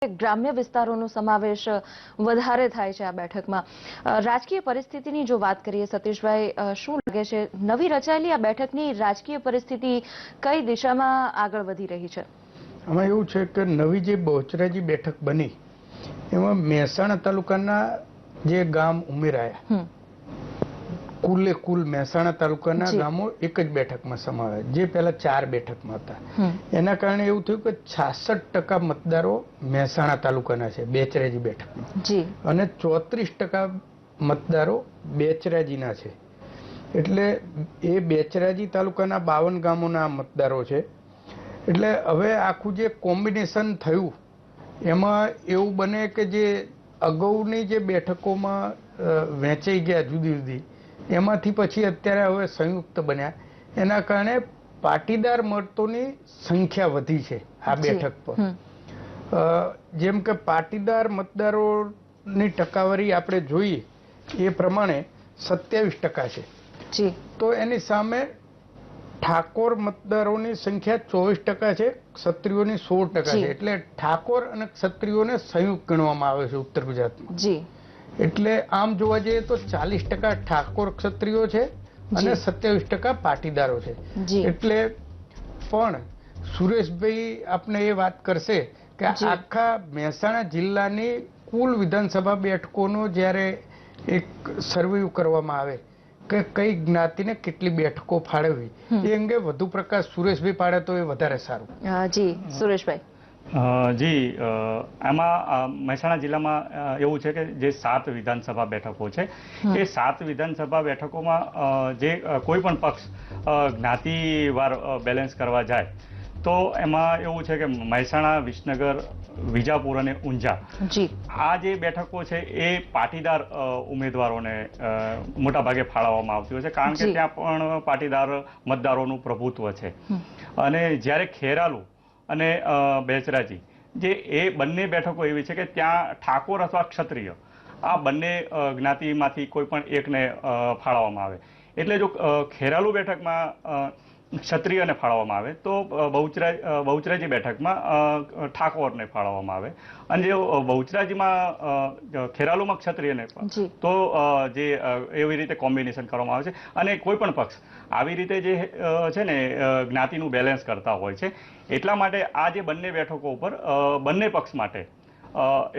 ગ્રામ્ય વિસ્તારોનો સમાવેશ વધારે થાય છે આ બેઠકમાં। રાજકીય પરિસ્થિતિની જો વાત કરીએ સતીશભાઈ, શું લાગે છે નવી રચાયેલી આ બેઠકની રાજકીય પરિસ્થિતિ કઈ દિશામાં આગળ વધી રહી છે? આમાં એવું છે કે નવી જે બહુચરાજી બેઠક બની એમાં મહેસાણા તાલુકાના જે ગામ ઉમેરાયા, કુલ મહેસાણા તાલુકાના ગામો એક જ બેઠકમાં સમાવે, જે પહેલા 4 બેઠકમાં હતા। એના કારણે એવું થયું કે 66% મતદારો મહેસાણા તાલુકાના છે બેચરાજી બેઠકમાં, અને 34% મતદારો બેચરાજીના છે। એટલે એ બેચરાજી તાલુકાના 52 ગામોના મતદારો છે। એટલે હવે આખું જે કોમ્બિનેશન થયું એમાં એવું બને કે જે અગાઉની જે બેઠકોમાં વહેંચાઈ ગયા જુદી જુદી, એમાંથી પછી અત્યારે હવે સંયુક્ત બન્યા, એના કારણે પાટીદાર મતોની સંખ્યા વધી છે આ બેઠક પર। જેમ કે પાટીદાર મતદારોની ટકાવારી આપણે જોઈએ એ પ્રમાણે 27% છે, તો એની સામે ઠાકોર મતદારોની સંખ્યા 24% છે, ક્ષત્રિયોની 16% છે। એટલે ઠાકોર અને ક્ષત્રિયોને સંયુક્ત ગણવામાં આવે છે ઉત્તર ગુજરાતમાં। એટલે આમ જોવા જઈએ તો 40% ઠાકોર ક્ષત્રિયો છે અને 27% પાટીદારો છે। એટલે પણ સુરેશભાઈ આપને એ વાત કરશે કે આખા મહેસાણા જિલ્લાની કુલ વિધાનસભા બેઠકોનો જ્યારે એક સર્વે કરવામાં આવે કે કઈ જ્ઞાતિને કેટલી બેઠકો ફાળવવી, એ અંગે વધુ પ્રકાશ સુરેશભાઈ પાડે તો એ વધારે સારું। જી સુરેશભાઈ। જી, આમાં મહેસાણા જિલ્લામાં એવું છે કે જે 7 વિધાનસભા બેઠકો છે, એ 7 વિધાનસભા બેઠકોમાં જે કોઈ પણ પક્ષ જ્ઞાતિવાર બેલેન્સ કરવા જાય તો એમાં એવું છે કે મહેસાણા, વિસનગર, વિજાપુર અને ઊંઝા, આ જે બેઠકો છે એ પાટીદાર ઉમેદવારોને મોટા ભાગે ફાળવવામાં આવતી હોય છે, કારણ કે ત્યાં પણ પાટીદાર મતદારોનું પ્રભુત્વ છે। અને જ્યારે ખેરાલુ અને બેચરાજી જે એ બંને બેઠકો એવી છે કે ત્યાં ઠાકોર અથવા ક્ષત્રિય આ બંને જ્ઞાતિમાંથી કોઈ પણ એકને ફાળવવામાં આવે। એટલે જો ખેરાલુ બેઠકમાં ક્ષત્રિયને ફાળવવામાં આવે તો બહુચરાજી બેઠકમાં ઠાકોરને ફાળવવામાં આવે, અને જે બહુચરાજીમાં ખેરાલુમાં ક્ષત્રિયને તો જે એવી રીતે કોમ્બિનેશન કરવામાં આવે છે। અને કોઈ પણ પક્ષ આવી રીતે જે છે ને જ્ઞાતિનું બેલેન્સ કરતા હોય છે, એટલા માટે આ જે બંને બેઠકો ઉપર બંને પક્ષ માટે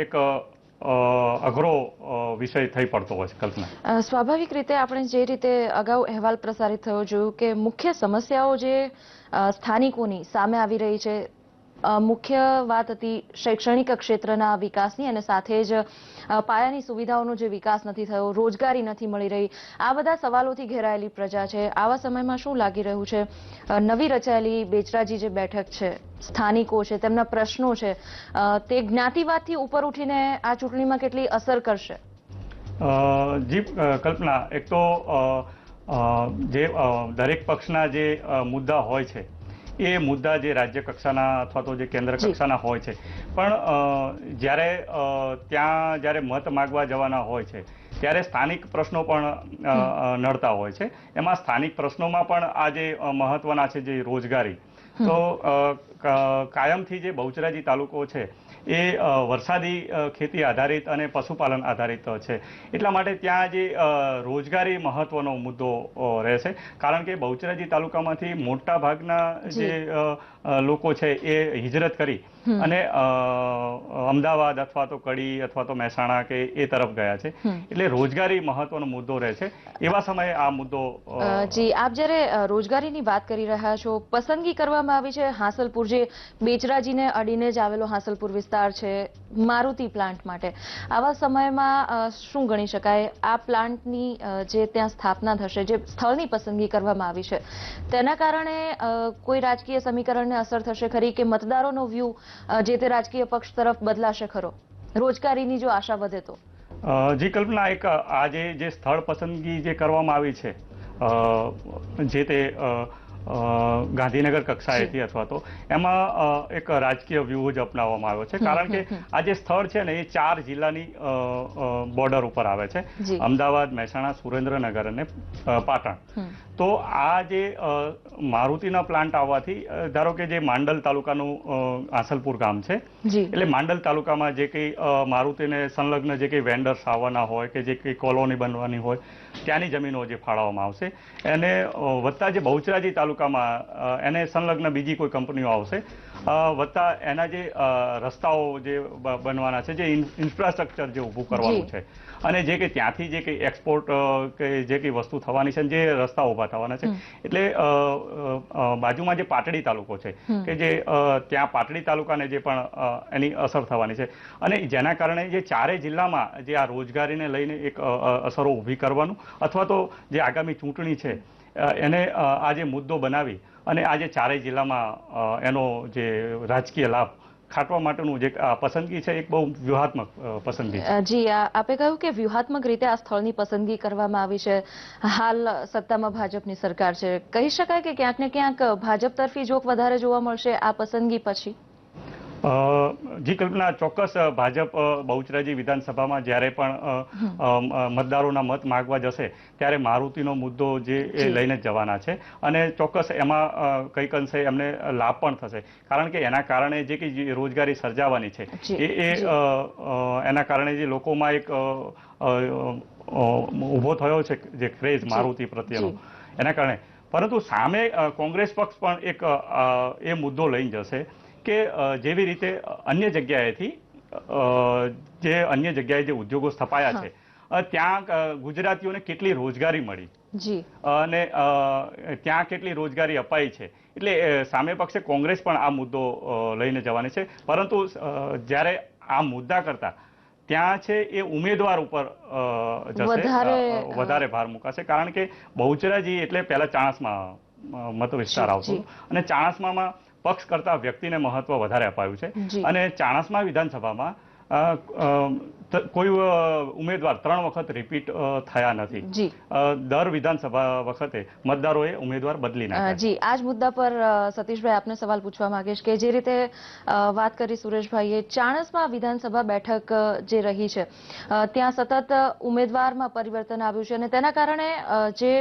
એક અઘરો વિષય થઈ પડતો હોય છે। કલ્પના, સ્વાભાવિક રીતે આપણે જે રીતે અગાઉ અહેવાલ પ્રસારિત થયો જોયું કે મુખ્ય સમસ્યાઓ જે સ્થાનિકોની સામે આવી રહી છે, મુખ્ય વાત હતી શૈક્ષણિક ક્ષેત્રના વિકાસની, અને સાથે જ પાયાની સુવિધાઓનો જે વિકાસ નથી થયો, રોજગારી નથી મળી રહી, આ બધા સવાલોથી ઘેરાયેલી પ્રજા છે। આવા સમયમાં શું લાગી રહ્યું છે નવી રચાયેલી બેચરાજી જે બેઠક છે, સ્થાનિકો છે, તેમના પ્રશ્નો છે, તે જ્ઞાતિવાદથી ઉપર ઉઠીને આ ચૂંટણીમાં કેટલી અસર કરશે? જી કલ્પના, એક તો જે દરેક પક્ષના જે મુદ્દા હોય છે એ મુદ્દા જે રાજ્ય કક્ષાના અથવા તો જે કેન્દ્ર કક્ષાના હોય છે, પણ જ્યારે મત માગવા જવાના હોય છે ત્યારે સ્થાનિક પ્રશ્નો પણ નડતા હોય છે। એમાં સ્થાનિક પ્રશ્નોમાં પણ આ જે મહત્વના છે જે રોજગારી, તો કાયમથી જે બહુચરાજી તાલુકો છે એ વરસાદી ખેતી આધારિત અને પશુપાલન આધારિત છે, એટલા માટે ત્યાં જે રોજગારી મહત્વનો મુદ્દો રહેશે, કારણ કે બહુચરાજી તાલુકામાંથી મોટા ભાગના જે લોકો છે એ હિજરત કરી અને અમદાવાદ અથવા તો કડી અથવા તો મહેસાણા કે એ તરફ ગયા છે, એટલે રોજગારી મહત્વનો મુદ્દો રહેશે। એવા સમયે આ મુદ્દો જી, આપ જ્યારે રોજગારીની વાત કરી રહ્યા છો, પસંદગી કરવામાં આવી છે હાંસલપુર, જે બેચરાજીને અડીને જ આવેલો હાંસલપુર વિસ્તાર છે, મારુતિ પ્લાન્ટ માટે। આવા સમયમાં શું ગણી શકાય આ પ્લાન્ટની જે ત્યાં સ્થાપના થશે, જે સ્થળની પસંદગી કરવામાં આવી છે, તેના કારણે કોઈ રાજકીય સમીકરણને અસર થશે ખરી, કે મતદારોનો વ્યૂ જે તે રાજકીય પક્ષ તરફ બદલાશે ખરો, રોજગારીની જો આશા વધે તો? જી કલ્પના, એક આજે જે સ્થળ પસંદગી જે કરવામાં આવી છે જે તે ગાંધીનગર કક્ષાએથી અથવા તો એમાં એક રાજકીય વ્યૂહ જ અપનાવવામાં આવ્યો છે, કારણ કે આ જે સ્થળ છે ને એ 4 જિલ્લાની બોર્ડર ઉપર આવે છે, અમદાવાદ, મહેસાણા, સુરેન્દ્રનગર અને પાટણ. તો આ જે મારુતિના પ્લાન્ટ આવવાથી, ધારો કે જે માંડલ તાલુકાનું આસલપુર ગામ છે, એટલે માંડલ તાલુકામાં જે કંઈ મારુતિને સંલગ્ન જે કંઈ વેન્ડર્સ આવવાના હોય કે જે કંઈ કોલોની બનવાની હોય ત્યાંની જમીનો જે ફાળવવામાં આવશે, એને વત્તા જે બહુચરાજી તાલુકામાં એને સંલગ્ન બીજી કોઈ કંપનીઓ આવશે, વત્તા એના જે રસ્તાઓ જે બનવાના છે, જે ઇન્ફ્રાસ્ટ્રક્ચર જે ઊભું કરવાનું છે, અને જે કે ત્યાંથી જે કંઈ એક્સપોર્ટ કે જે કંઈ વસ્તુ થવાની છે, જે રસ્તા ઊભા થવાના છે, એટલે બાજુમાં જે પાટડી તાલુકો છે કે જે ત્યાં પાટડી તાલુકાને જે પણ એની અસર થવાની છે, અને જેના કારણે જે 4 જિલ્લામાં જે આ રોજગારીને લઈને એક અસરો ઊભી કરવાનું, અથવા તો જે આગામી ચૂંટણી છે એને આ જે મુદ્દો બનાવી અને આ જે 4 જિલ્લામાં એનો જે રાજકીય લાભ ખાટવા માટેનું જે પસંદગી છે, એક બહુ વ્યૂહાત્મક પસંદગી છે. જી, આપે કહ્યું કે વ્યૂહાત્મક રીતે આ સ્થળની પસંદગી કરવામાં આવી છે. હાલ સત્તામાં ભાજપની સરકાર છે, કહી શકાય કે ક્યાંક ને ક્યાંક ભાજપ તરફી જોક વધારે જોવા મળશે આ પસંદગી પછી? જી કલ્પના, ચોક્કસ ભાજપ બહુચરાજી વિધાનસભામાં જ્યારે પણ મતદારોના મત માગવા જશે ત્યારે મારુતિનો મુદ્દો જે એ લઈને જવાના છે, અને ચોક્કસ એમાં કંઈક અંશે એમને લાભ પણ થશે, કારણ કે એના કારણે જે કંઈ રોજગારી સર્જાવાની છે એ એના કારણે જે લોકોમાં એક ઊભો થયો છે જે ક્રેઝ મારુતિ પ્રત્યેનો, એના કારણે. પરંતુ સામે કોંગ્રેસ પક્ષ પણ એક એ મુદ્દો લઈને જશે કે જેવી રીતે અન્ય જગ્યાએ જે ઉદ્યોગો સ્થપાયા છે ત્યાં ગુજરાતીઓને કેટલી રોજગારી મળી અને ત્યાં કેટલી રોજગારી અપાઈ છે, એટલે સામે પક્ષે કોંગ્રેસ પણ આ મુદ્દો લઈને જવાની છે. પરંતુ જ્યારે આ મુદ્દા કરતા ત્યાં છે એ ઉમેદવાર ઉપર જશે, વધારે ભાર મુકાશે, કારણ કે બહુચરાજી એટલે પહેલા ચાણસ્મા મત વિસ્તાર આવતો અને ચાણસ્મામાં પક્ષ કરતા વ્યક્તિને મહત્વ વધારે અપાયું છે, અને ચાણસ્મા વિધાનસભામાં કોઈ ઉમેદવાર 3 વખત રિપીટ થયા નથી. દર વિધાનસભા વખતે મતદારોએ ઉમેદવાર બદલી નાખ્યા. જી, આ જ મુદ્દા પર સતીશભાઈ આપને સવાલ પૂછવા માંગીશ કે જે રીતે વાત કરી સુરેશભાઈએ, ચાણસ્મા વિધાનસભા બેઠક જે રહી છે ત્યાં સતત ઉમેદવારમાં પરિવર્તન આવ્યું છે, અને તેના કારણે જે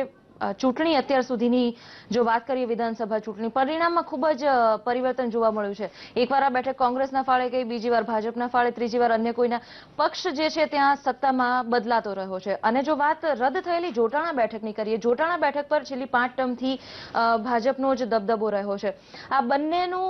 ચૂંટણી અત્યાર સુધીની જો વાત કરીએ, વિધાનસભા ચૂંટણી પરિણામમાં ખૂબ જ પરિવર્તન જોવા મળ્યું છે. એકવાર આ બેઠક કોંગ્રેસના ફાળે ગઈ, બીજી વાર ભાજપના ફાળે, ત્રીજી વાર અન્ય કોઈના. પક્ષ જે છે ત્યાં સત્તામાં બદલાતો રહ્યો છે. અને જો વાત રદ થયેલી જોટાણા બેઠકની કરીએ, જોટાણા બેઠક પર છેલ્લી 5 ટર્મથી ભાજપનો જ દબદબો રહ્યો છે. આ બંનેનું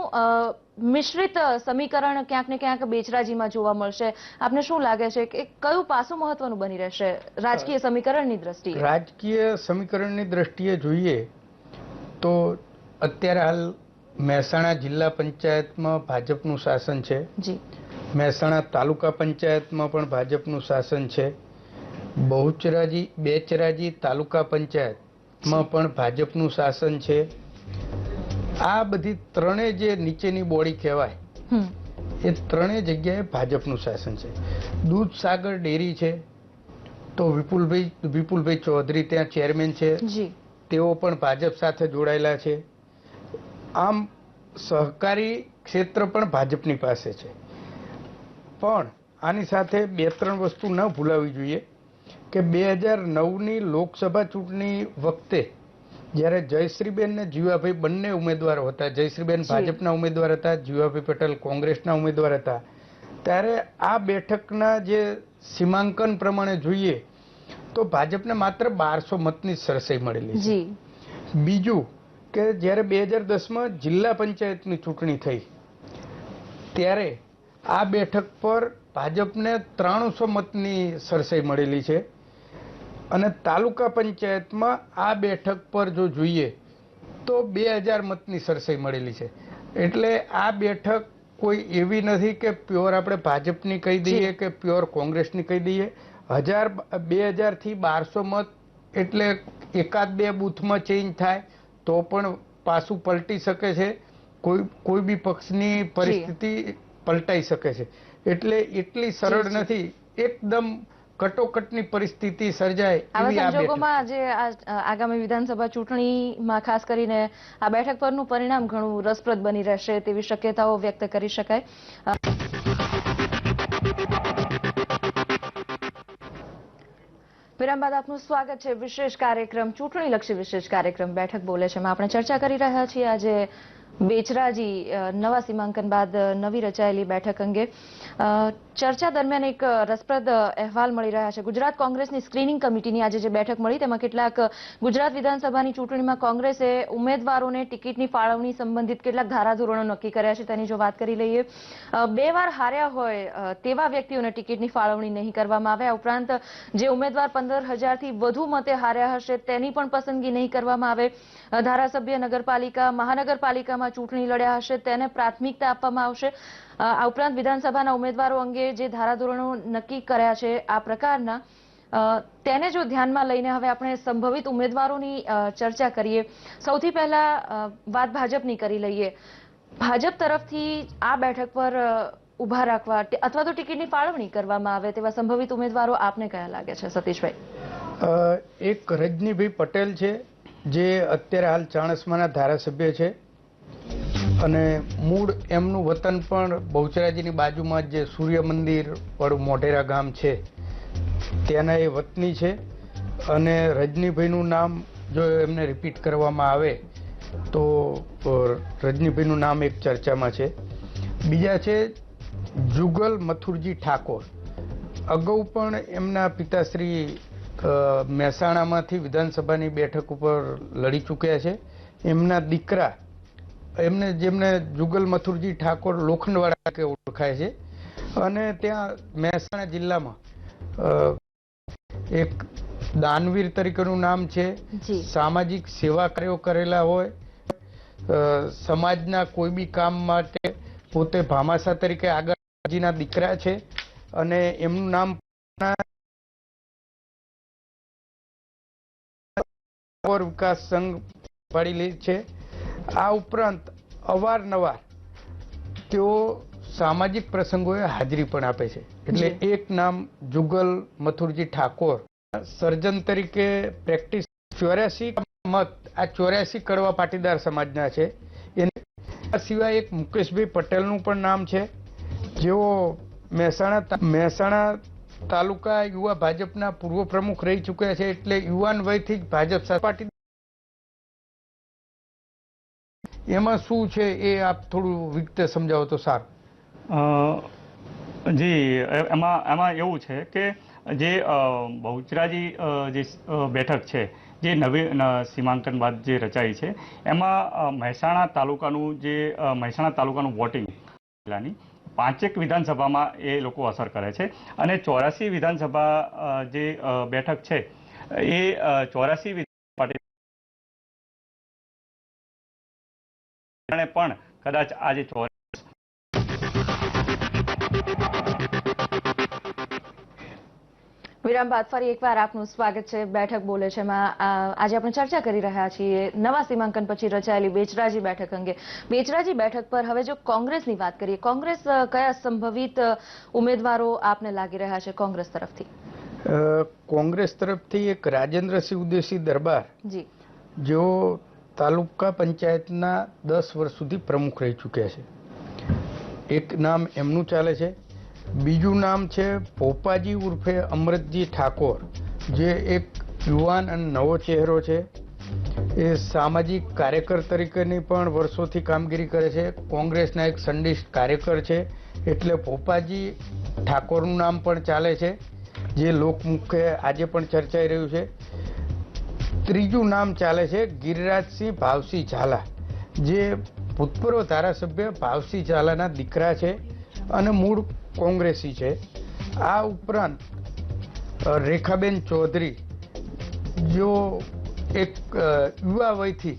મિશ્રિત સમીકરણ ક્યાંક ને ક્યાંક બેચરાજીમાં જોવા મળશે. આપને શું લાગે છે કે કયું પાસું મહત્વનું બની રહેશે રાજકીય સમીકરણની દ્રષ્ટિએ? રાજકીય સમીકરણની દ્રષ્ટિએ જોઈએ તો અત્યારે હાલ મહેસાણા જિલ્લા પંચાયતમાં ભાજપનું શાસન છે, મહેસાણા તાલુકા પંચાયતમાં પણ ભાજપનું શાસન છે, બેચરાજી તાલુકા પંચાયતમાં પણ ભાજપનું શાસન છે. આ બધી ત્રણેય જે નીચેની બોડી કહેવાય એ ત્રણેય જગ્યાએ ભાજપનું શાસન છે. દૂધસાગર ડેરી છે તો વિપુલભાઈ ચૌધરી ત્યાં ચેરમેન છે, તેઓ પણ ભાજપ સાથે જોડાયેલા છે. આમ સહકારી ક્ષેત્ર પણ ભાજપની પાસે છે. પણ આની સાથે 2-3 વસ્તુ ન ભૂલાવી જોઈએ કે 2009ની લોકસભા ચૂંટણી વખતે જ્યારે જયશ્રીબેન ને જીવાભાઈ બંને ઉમેદવારો હતા, જયશ્રીબેન ભાજપના ઉમેદવાર હતા, જીવાભાઈ પટેલ કોંગ્રેસના ઉમેદવાર હતા, ત્યારે આ બેઠકના જે સીમાંકન પ્રમાણે જોઈએ તો ભાજપને માત્ર 1200 મતની સરસાઈ મળેલી છે. બીજું કે જ્યારે 2010માં જિલ્લા પંચાયતની ચૂંટણી થઈ ત્યારે આ બેઠક પર ભાજપને 300 મતની સરસાઈ મળેલી છે, અને તાલુકા પંચાયતમાં આ બેઠક પર જો જોઈએ તો 2000 મતની સરસાઈ મળેલી છે. એટલે આ બેઠક કોઈ એવી નથી કે પ્યોર આપણે ભાજપની કહી દઈએ કે પ્યોર કોંગ્રેસની કહી દઈએ. 2000 થી 1200 મત એટલે 1-2 બૂથમાં ચેન્જ થાય તો પણ પાછું પલટી શકે છે, કોઈ બી પક્ષની પરિસ્થિતિ પલટાઈ શકે છે. એટલે એટલી સરળ નથી. એકદમ કટોકટની પરિસ્થિતિ સર્જાય આવા એવી આ બેઠક. સંજોગોમાં આજે આગામી વિધાનસભા ચૂંટણીમાં ખાસ કરીને આ બેઠક પરનું પરિણામ ઘણું રસપ્રદ બની રહેશે તેવી શક્યતાઓ વ્યક્ત કરી શકાય. વિરામ બાદ આપનું સ્વાગત છે વિશેષ કાર્યક્રમ ચૂંટણીલક્ષી વિશેષ કાર્યક્રમ બેઠક બોલે છે. આપણે ચર્ચા કરી રહ્યા છીએ આજે બેચરાજી નવા સીમાંકન બાદ નવી રચાયેલી બેઠક અંગે. ચર્ચા દરમિયાન એક રસપ્રદ અહેવાલ મળી રહ્યા છે. ગુજરાત કોંગ્રેસની સ્ક્રીનિંગ કમિટીની આજે જે બેઠક મળી તેમાં કેટલાક ગુજરાત વિધાનસભાની ચૂંટણીમાં કોંગ્રેસે ઉમેદવારોને ટિકિટની ફાળવણી સંબંધિત કેટલાક ધારાધોરણો નક્કી કર્યા છે. તેની જો વાત કરી લઈએ, 2 વાર હાર્યા હોય તેવા વ્યક્તિઓને ટિકિટની ફાળવણી નહીં કરવામાં આવે. આ ઉપરાંત જે ઉમેદવાર 15,000થી વધુ મતે હાર્યા હશે તેની પણ પસંદગી નહીં કરવામાં આવે. ધારાસભ્ય, નગરપાલિકા, મહાનગરપાલિકામાં ચૂંટણી લડ્યા હશે તેને પ્રાથમિકતા આપવામાં આવશે. આ ઉપરાંત વિધાનસભાના ઉમેદવારો અંગે જે ધારાધોરણો નક્કી કર્યા છે આ પ્રકારના, તેને જો ધ્યાનમાં લઈને હવે આપણે સંભવિત ઉમેદવારોની ચર્ચા કરીએ. સૌથી પહેલા વાત ભાજપની કરી લઈએ. ભાજપ તરફથી આ બેઠક પર ઉભા રાખવા અથવા તો ટિકિટની ફાળવણી કરવામાં આવે તેવા સંભવિત ઉમેદવારો આપને કયા લાગે છે સતીશભાઈ? એક રજનીભાઈ પટેલ છે જે અત્યારે હાલ ચાણસ્માના ધારાસભ્ય છે અને મૂળ એમનું વતન પણ બહુચરાજીની બાજુમાં જે સૂર્ય મંદિર વાળું મોઢેરા ગામ છે ત્યાંના એ વતની છે. અને રજનીભાઈનું નામ જો એમને રિપીટ કરવામાં આવે તો રજનીભાઈનું નામ એક ચર્ચામાં છે. બીજા છે જુગલ મથુરજી ઠાકોર. અગાઉ પણ એમના પિતાશ્રી મહેસાણામાંથી વિધાનસભાની બેઠક ઉપર લડી ચૂક્યા છે. એમના દીકરા જેમને જુગલ મથુરજી ઠાકોર લોખંડવાળા કે ઓળખાય છે અને ત્યાં મહેસાણા જિલ્લામાં એક દાનવીર તરીકેનું નામ છે. સામાજિક સેવા કાર્યો કરેલા હોય, સમાજના કોઈ બી કામ માટે પોતે ભામાસા તરીકે આગળના દીકરા છે અને એમનું નામ વિકાસ સંઘ પાડી લે છે. આ ઉપરાંત અવારનવાર તેઓ સામાજિક પ્રસંગોએ હાજરી પણ આપે છે. એટલે એક નામ જુગલ મથુરજી ઠાકોર સર્જન તરીકે પ્રેક્ટિસ 84 મત, આ 84 કડવા પાટીદાર સમાજના છે. એના સિવાય એક મુકેશભાઈ પટેલનું પણ નામ છે જેઓ મહેસાણા તાલુકા યુવા ભાજપના પૂર્વ પ્રમુખ રહી ચૂક્યા છે. એટલે યુવાન વયથી જ ભાજપ સાથે પાટીદાર. એમાં શું છે એ આપ થોડું વિગતે સમજાવો તો સારું. જી, એમાં એવું છે કે જે બહુચરાજી જે બેઠક છે જે નવી સીમાંકન બાદ જે રચાઈ છે એમાં મહેસાણા તાલુકાનું વોટિંગ 5 વિધાનસભામાં એ લોકો અસર કરે છે અને 84 વિધાનસભા જે બેઠક છે એ 84 પણ કદાચ આજે વિરામ બાદ ફરી એકવાર આપનું સ્વાગત છે બેઠક બોલે છે માં. આજે આપણે ચર્ચા કરી રહ્યા છીએ નવા સીમાંકન પછી રચાયેલી બેચરાજી બેઠક અંગે. બેચરાજી બેઠક પર હવે જો કોંગ્રેસની વાત કરીએ, કોંગ્રેસ કયા સંભવિત ઉમેદવારો આપને લાગી રહ્યા છે કોંગ્રેસ તરફથી? કોંગ્રેસ તરફથી એક રાજેન્દ્રસિંહ ઉદેશી દરબાર જી, જેઓ તાલુકા પંચાયતના 10 વર્ષ સુધી પ્રમુખ રહી ચૂક્યા છે. એક નામ એમનું ચાલે છે. બીજું નામ છે પોપાજી ઉર્ફે અમૃતજી ઠાકોર, જે એક યુવાન અને નવો ચહેરો છે. એ સામાજિક કાર્યકર તરીકેની પણ વર્ષોથી કામગીરી કરે છે. કોંગ્રેસના એક સંનિષ્ઠ કાર્યકર છે એટલે પોપાજી ઠાકોરનું નામ પણ ચાલે છે, જે લોકમુખે આજે પણ ચર્ચાઈ રહ્યું છે. ત્રીજું નામ ચાલે છે ગિરિરાજસિંહ ભાવસિંહ ઝાલા, જે ભૂતપૂર્વ ધારાસભ્ય ભાવસિંહ ઝાલાના દીકરા છે અને મૂળ કોંગ્રેસી છે. આ ઉપરાંત રેખાબેન ચૌધરી, જો એક યુવા વયથી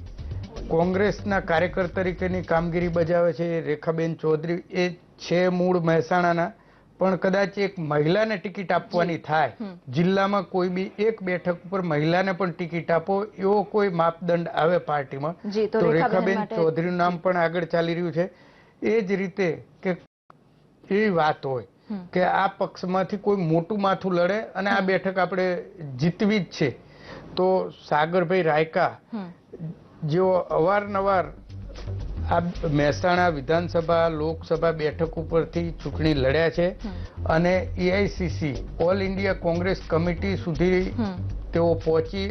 કોંગ્રેસના કાર્યકર તરીકેની કામગીરી બજાવે છે. રેખાબેન ચૌધરી એ છે મૂળ મહેસાણાના, પણ કદાચ એક મહિલાને ટિકિટ આપવાની થાય, જિલ્લામાં કોઈ બી એક બેઠક ઉપર મહિલાને પણ ટિકિટ આપો એવો કોઈ માપદંડ આવે પાર્ટીમાં તો રેખાબેન ચૌધરીનું નામ પણ આગળ ચાલી રહ્યું છે. એ જ રીતે કે એવી વાત હોય કે આ પક્ષમાંથી કોઈ મોટું માથું લડે અને આ બેઠક આપણે જીતવી જ છે, તો સાગરભાઈ રાયકા જેઓ અવારનવાર આ મહેસાણા વિધાનસભા લોકસભા બેઠક ઉપરથી ચૂંટણી લડ્યા છે અને AICC all India Congress committee સુધી તેઓ પહોંચી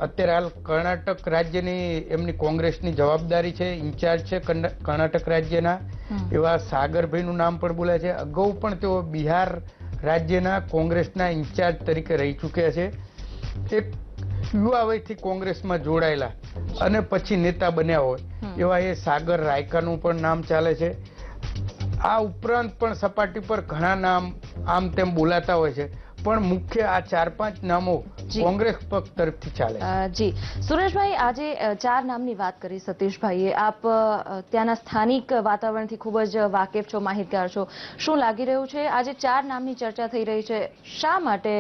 અત્યારે હાલ કર્ણાટક રાજ્યની એમની કોંગ્રેસની જવાબદારી છે, ઇન્ચાર્જ છે કર્ણાટક રાજ્યના, એવા સાગરભાઈનું નામ પણ બોલાય છે. અગાઉ પણ તેઓ બિહાર રાજ્યના કોંગ્રેસના ઇન્ચાર્જ તરીકે રહી ચૂક્યા છે. એક યુવા વયથી કોંગ્રેસમાં જોડાયેલા અને પછી નેતા બન્યા હોય એવા એ સાગર રાયકાનું પણ નામ ચાલે છે. આ ઉપરાંત પણ સપાટી પર ઘણા નામ આમ તેમ બોલાતા હોય છે, પણ મુખ્ય આ 4-5 નામો કોંગ્રેસ પક્ષ તરફથી ચાલે જી. સુરેશભાઈ, આજે 4 નામની વાત કરી સતીશભાઈએ. આપ ત્યાંના સ્થાનિક વાતાવરણથી ખૂબ જ વાકેફ છો, માહિતગાર છો. શું લાગી રહ્યું છે? આજે 4 નામની ચર્ચા થઈ રહી છે, શા માટે?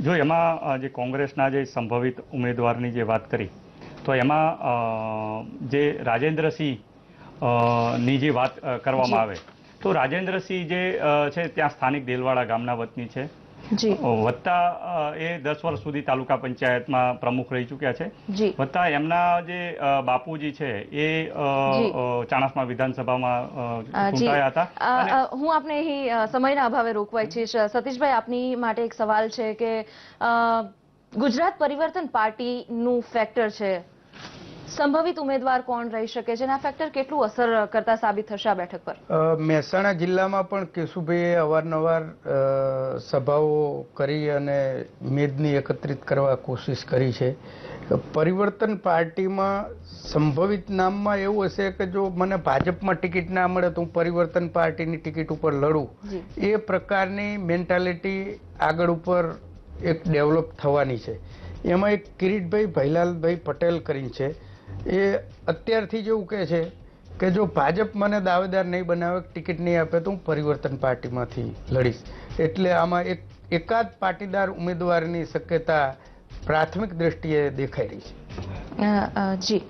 જો એમાં જે કોંગ્રેસના જે સંભવિત ઉમેદવારની જે વાત કરી, તો એમાં જે રાજેન્દ્રસિંહ ની જે વાત કરવામાં આવે, તો રાજેન્દ્રસિંહ જે છે ત્યાં સ્થાનિક દેલવાડા ગામના વતની છે. વત્તા એ 10 વર્ષ સુધી તાલુકા પંચાયતમાં પ્રમુખ રહી ચૂક્યા છે. વત્તા એમના જે બાપુજી છે એ ચાણસ્મા વિધાનસભામાં ચૂંટાયા હતા. હું આપને અહીં સમયના અભાવે રોકવા ઈચ્છીશ. સતીશભાઈ, આપની માટે એક સવાલ છે કે ગુજરાત પરિવર્તન પાર્ટીનું ફેક્ટર છે, સંભવિત ઉમેદવાર કોણ રહી શકે છે અને આ ફેક્ટર કેટલું અસર કરતા સાબિત થશે આ બેઠક પર? મહેસાણા જિલ્લામાં પણ કેશુભાઈએ અવારનવાર સભાઓ કરી અને મેદની એકત્રિત કરવા કોશિશ કરી છે. પરિવર્તન પાર્ટીમાં સંભવિત નામમાં એવું હશે કે જો મને ભાજપમાં ટિકિટ ના મળે તો હું પરિવર્તન પાર્ટીની ટિકિટ ઉપર લડું, એ પ્રકારની મેન્ટાલિટી આગળ ઉપર એક ડેવલપ થવાની છે. એમાં એક કિરીટભાઈ ભૈલાલભાઈ પટેલ કરીને છે, એ અત્યારથી જ એવું કહે છે કે જો ભાજપ મને દાવેદાર નહીં બનાવે, ટિકિટ નહીં આપે તો હું પરિવર્તન પાર્ટીમાંથી લડીશ. એટલે આમાં એકાદ પાટીદાર ઉમેદવારની શક્યતા પ્રાથમિક દ્રષ્ટિએ દેખાઈ રહી છે. જી,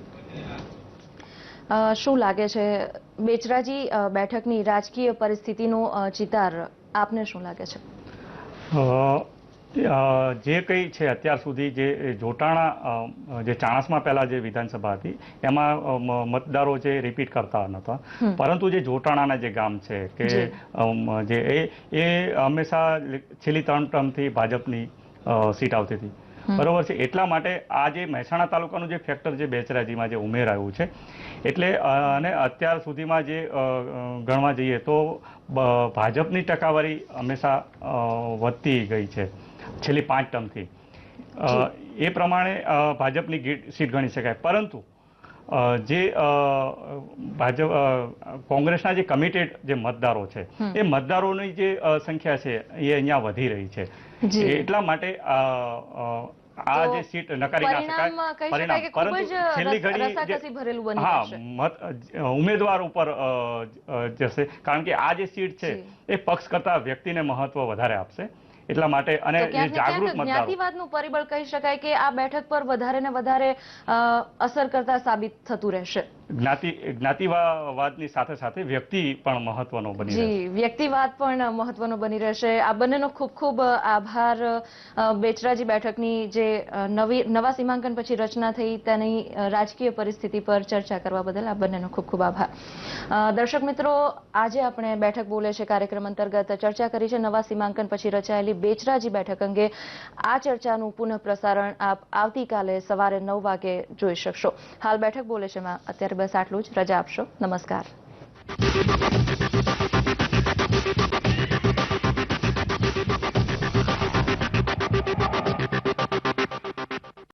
શું લાગે છે બેચરાજી બેઠકની રાજકીય પરિસ્થિતિનો ચિતાર આપને શું લાગે છે? જે કંઈ છે અત્યાર સુધી જે જોટાણા જે ચાણસ્મા પહેલા જે વિધાનસભા હતી એમાં મતદારો જે રિપીટ કરતા નહોતા, પરંતુ જે જોટાણાના જે ગામ છે કે જે એ હંમેશા છેલ્લી 3 ટર્મથી ભાજપની સીટ આવતી હતી, બરોબર છે. એટલા માટે આ જે મહેસાણા તાલુકાનું જે ફેક્ટર જે બેચરાજીમાં જે ઉમેરાયું છે, એટલે અને અત્યાર સુધીમાં જે ગણવા જઈએ તો ભાજપની ટકાવારી હંમેશા વધતી ગઈ છે છેલ્લી 5 ટર્મથી. એ પ્રમાણે ભાજપની સીટ ગણી શકાય. પરંતુ જે ભાજપ કોંગ્રેસના જે કમિટેડ જે મતદારો છે એ મતદારોની જે સંખ્યા છે એ અહીંયા વધી રહી છે. એટલા માટે આ જે સીટ નકારી ના શકાય પરિણામ, પરંતુ છેલ્લી ઘડી ઉમેદવાર ઉપર જશે, કારણ કે આ જે સીટ છે એ પક્ષ કરતા વ્યક્તિને મહત્વ વધારે આપશે. એટલા માટે અને જાગૃત જ્ઞાતિવાદનું પરિબળ કહી શકાય કે આ બેઠક પર વધારે ને વધારે અસર કરતા સાબિત થતું રહેશે. જ્ઞાતિવાદની સાથે સાથે વ્યક્તિ પણ મહત્વનો બની રહેશે. જી, વ્યક્તિવાદ પણ મહત્વનો બની રહેશે. આ બંનેનો ખૂબ ખૂબ આભાર. બેચરાજી બેઠકની જે નવા સીમાંકન પછી રચના થઈ તેની રાજકીય પરિસ્થિતિ પર ચર્ચા કરવા બદલ આ બંનેનો ખૂબ ખૂબ આભાર. દર્શક મિત્રો, આજે આપણે બેઠક બોલે છે કાર્યક્રમ અંતર્ગત ચર્ચા કરી છે નવા સીમાંકન પછી રચાયેલી બેચરાજી બેઠક અંગે. આ ચર્ચાનું પુનઃ પ્રસારણ આપ આવતીકાલે સવારે 9 વાગે જોઈ શકશો. હાલ બેઠક બોલે છે માં અત્યારે બસ આટલું જ. રજા આપશો. નમસ્કાર.